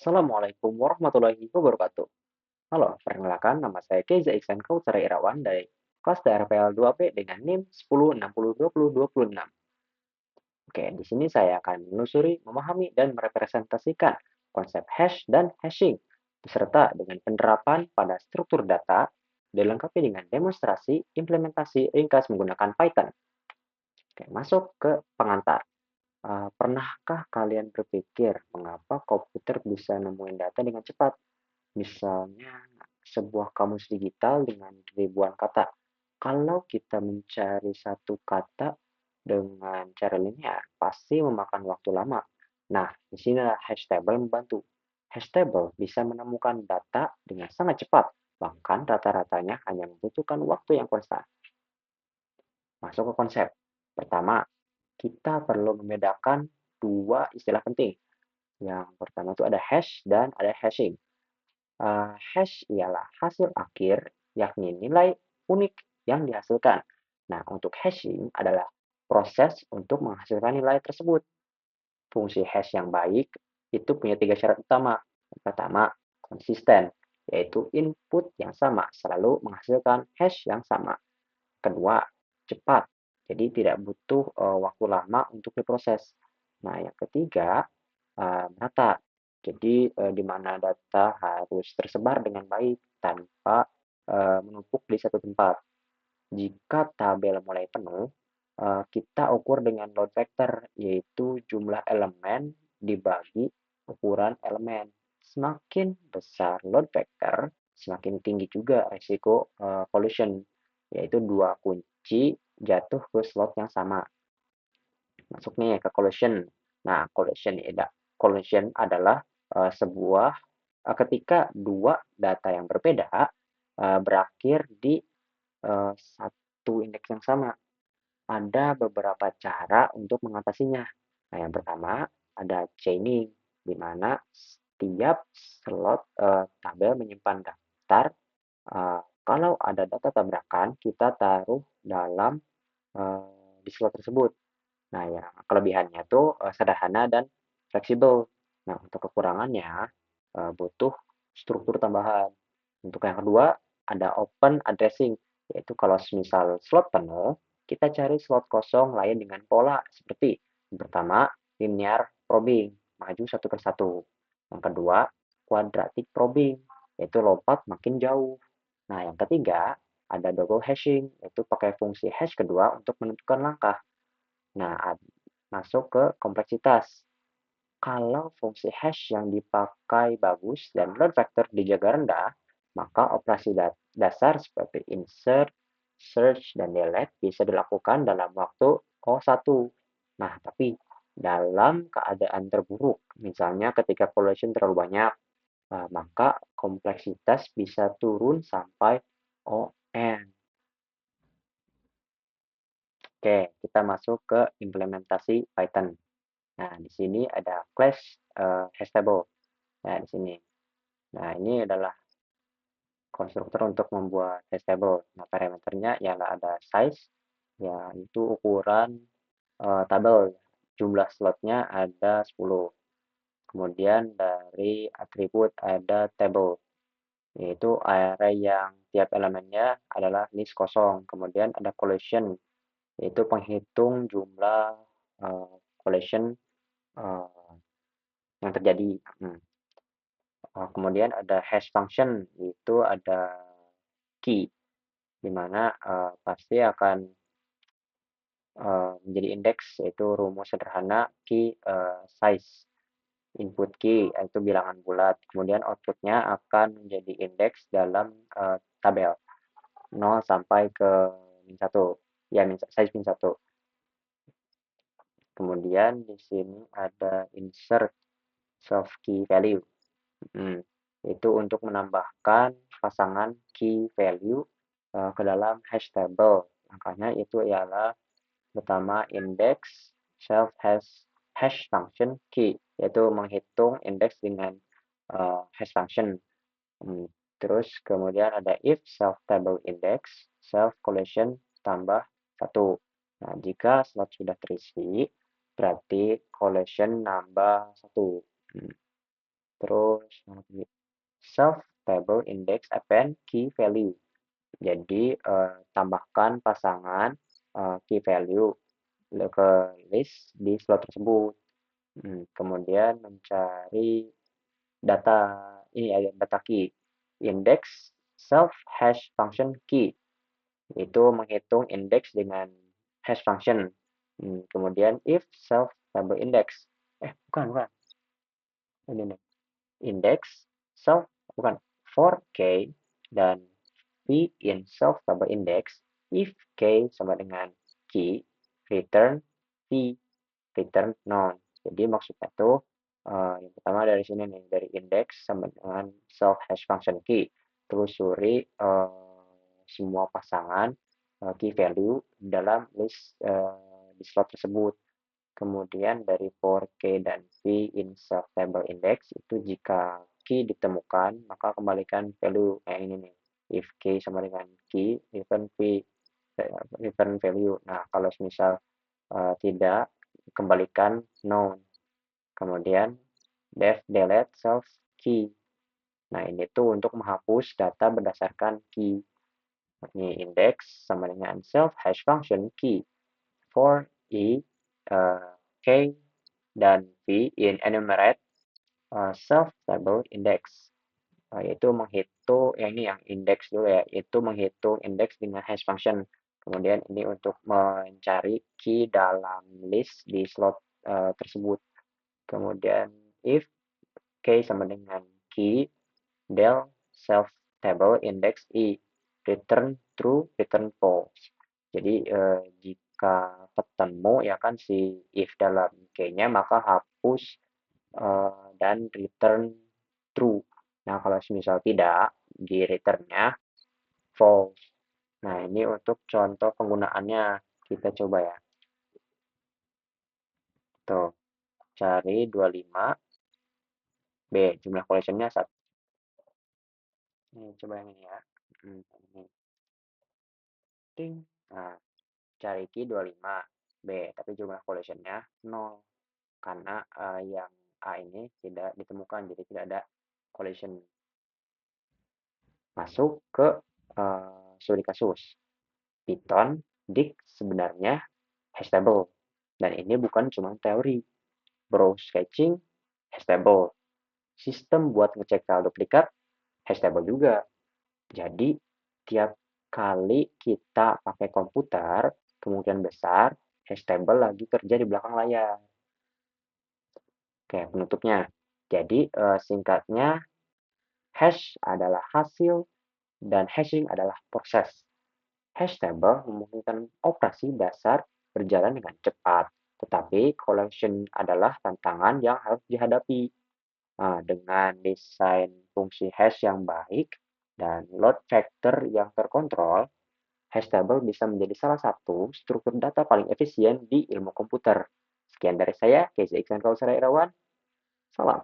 Assalamualaikum warahmatullahi wabarakatuh. Halo, perkenalkan nama saya Keiza Iksan Kautsara Irawan dari kelas TRPL 2B dengan NIM 1060202026. Oke, di sini saya akan menelusuri, memahami, dan merepresentasikan konsep hash dan hashing, beserta dengan penerapan pada struktur data, dilengkapi dengan demonstrasi implementasi ringkas menggunakan Python. Oke, masuk ke pengantar. Pernahkah kalian berpikir mengapa komputer bisa nemuin data dengan cepat? Misalnya sebuah kamus digital dengan ribuan kata. Kalau kita mencari satu kata dengan cara linear, pasti memakan waktu lama. Nah, di sinilah hash table membantu. Hash table bisa menemukan data dengan sangat cepat, bahkan rata-ratanya hanya membutuhkan waktu yang konstan. Masuk ke konsep. Pertama, kita perlu membedakan dua istilah penting. Yang pertama itu ada hash dan ada hashing. Hash ialah hasil akhir, yakni nilai unik yang dihasilkan. Nah, untuk hashing adalah proses untuk menghasilkan nilai tersebut. Fungsi hash yang baik itu punya tiga syarat utama. Yang pertama, konsisten, yaitu input yang sama selalu menghasilkan hash yang sama. Kedua, cepat, jadi tidak butuh waktu lama untuk diproses. Nah, yang ketiga, merata. Jadi, di mana data harus tersebar dengan baik tanpa menumpuk di satu tempat. Jika tabel mulai penuh, kita ukur dengan load vector, yaitu jumlah elemen dibagi ukuran elemen. Semakin besar load vector, semakin tinggi juga risiko collision, yaitu dua kunci jatuh ke slot yang sama. Masuk nih ke collision. Nah, collision adalah sebuah ketika dua data yang berbeda berakhir di satu indeks yang sama. Ada beberapa cara untuk mengatasinya. Nah, yang pertama ada chaining, di mana setiap slot tabel menyimpan daftar. Kalau ada data tabrakan, kita taruh dalam di slot tersebut. Nah, yang kelebihannya tuh sederhana dan fleksibel. Nah, untuk kekurangannya butuh struktur tambahan. Untuk yang kedua, ada open addressing, yaitu kalau misal slot penuh, kita cari slot kosong lain dengan pola seperti yang pertama, linear probing, maju satu persatu. Yang kedua, quadratic probing, yaitu lompat makin jauh. Nah, yang ketiga, ada double hashing, yaitu pakai fungsi hash kedua untuk menentukan langkah. Nah, masuk ke kompleksitas. Kalau fungsi hash yang dipakai bagus dan load vector dijaga rendah, maka operasi dasar seperti insert, search, dan delete bisa dilakukan dalam waktu O1. Nah, tapi dalam keadaan terburuk, misalnya ketika collision terlalu banyak, maka kompleksitas bisa turun sampai ON. Oke, kita masuk ke implementasi Python. Nah, di sini ada class hashTable. Nah, di sini. Nah, ini adalah konstruktor untuk membuat hashTable. Nah, parameternya ialah ada size, yaitu ukuran tabel. Jumlah slotnya ada 10. Kemudian dari atribut ada table, yaitu array yang tiap elemennya adalah list kosong. Kemudian ada collection, yaitu penghitung jumlah collection uh, yang terjadi. Kemudian ada hash function, itu ada key, di mana pasti akan menjadi indeks, yaitu rumus sederhana key size. Input key, yaitu bilangan bulat. Kemudian outputnya akan menjadi indeks dalam tabel 0 sampai ke min 1. Ya, size min 1. Kemudian di sini ada insert self key value. Itu untuk menambahkan pasangan key value ke dalam hash table. Makanya itu ialah pertama index self hash function key, yaitu menghitung indeks dengan hash function. Terus kemudian ada if self table index self collection tambah 1. Nah, jika slot sudah terisi, berarti collection nambah 1. Terus self table index append key value. Jadi tambahkan pasangan key value ke list di slot tersebut. Kemudian mencari data ini ada data key. Index self hash function key itu menghitung indeks dengan hash function. Kemudian if self table index bukan ini nih index self bukan for k dan v in self table index if k sama dengan key return v return none. Jadi maksudnya tuh yang pertama dari sini nih dari index sama dengan self hash function key telusuri semua pasangan key value dalam list di slot tersebut. Kemudian dari for K dan V in self table index itu jika key ditemukan maka kembalikan value kayak ini nih. If K sama dengan key, return V, return value. Nah, kalau misal tidak, kembalikan known. Kemudian def delete self key. Nah, ini tuh untuk menghapus data berdasarkan key. Ini index sama dengan self hash function key for K dan V in enumerate self table index. Yaitu menghitung yang ini yang index dulu ya, itu menghitung index dengan hash function. Kemudian ini untuk mencari key dalam list di slot tersebut. Kemudian if K sama dengan key del self table index I return true return false. Jadi jika ketemu ya kan si if dalam K-nya maka hapus dan return true. Nah, kalau misal tidak di return-nya false. Nah, ini untuk contoh penggunaannya kita coba ya. Tuh, cari 25 B, jumlah collection-nya 1. Ini coba yang ini ya. Ini. Ting. Nah, cari key 25 B, tapi jumlah collection-nya 0. Karena yang A ini tidak ditemukan, jadi tidak ada collision. Masuk ke studi kasus. Python dig sebenarnya hash table. Dan ini bukan cuma teori. Browse sketching, hash table. Sistem buat ngecek file duplikat, hash table juga. Jadi, tiap kali kita pakai komputer, kemungkinan besar hash table lagi kerja di belakang layar. Oke, penutupnya. Jadi, singkatnya, hash adalah hasil dan hashing adalah proses. Hash table memungkinkan operasi dasar berjalan dengan cepat, tetapi collection adalah tantangan yang harus dihadapi. Dengan desain fungsi hash yang baik dan load factor yang terkontrol, hash table bisa menjadi salah satu struktur data paling efisien di ilmu komputer. Sekian dari saya, Keiza Iksan Kausara Irawan. Salam.